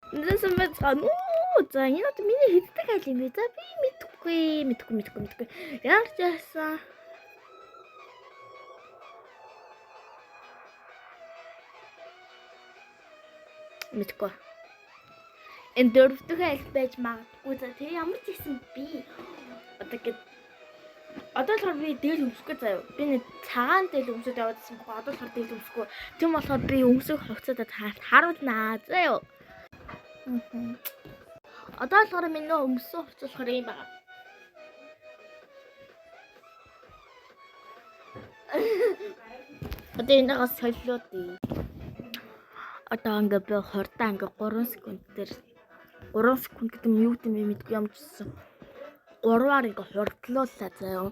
Нээсэн байгаа. За энэ одоо миний хэддэг айл юм бэ? За би мэдхгүй. Яаж яасан? Мэдхгүй. Энэ дөрөвдөг айл байж магадгүй. За тэг ямар ч гэсэн би одоо л би дээл өмсөхгүй заяа. Би нэг цагаан дээл өмсөд яваадсан бохоо. Одоо л дээл өмсөхгүй. Тэм болохоор би өмсөх хувцасаа харуулнаа заяа. Одоо л миний өмсөн хувцас болохоор юм байна. Одоо энэгээс солиод ий. Одоо ингээ би хурдаа ингээ 3 секунд дээр 3 секунд гэдэг нь юу гэдэм бэ мэдгүй юм чсэн. 3-аар ингээ хурдлууллаа заяа.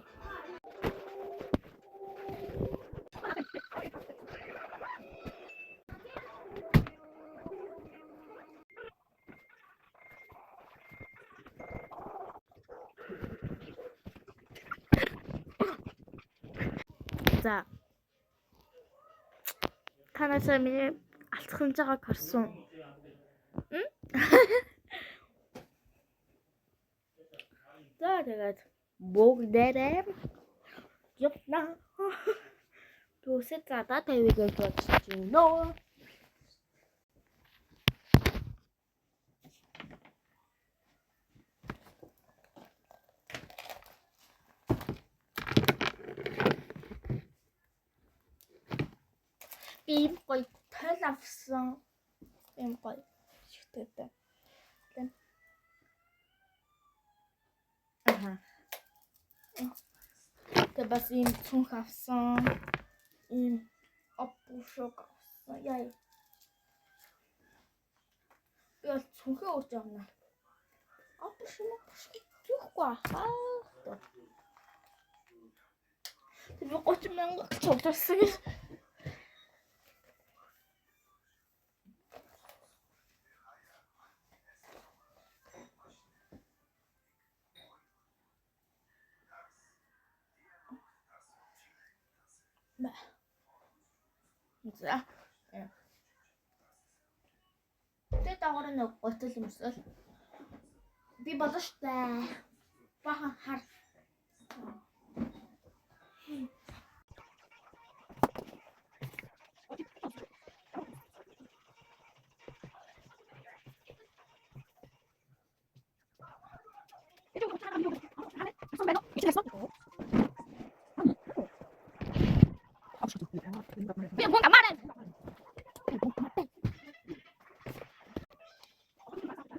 За. Канасаа миний алцхан цагааг харсан. За тэгээд бүгдээрээ явна. Түүсээ задаа тавиг гэж бодож байна. Ийм гоё тол авсан. Ийм гоё шигтэй. Тэгээ бас ийм цүнх авсан. Ийм опушок авсан. Яа. Би бол цүнхээ урж авна. Опушок юухгүй хаа. Тэр 30,000 цугларсан. За. Тэгээд дагавар нэг гоцол юмсэл. Би бодож таа. Бахан хар.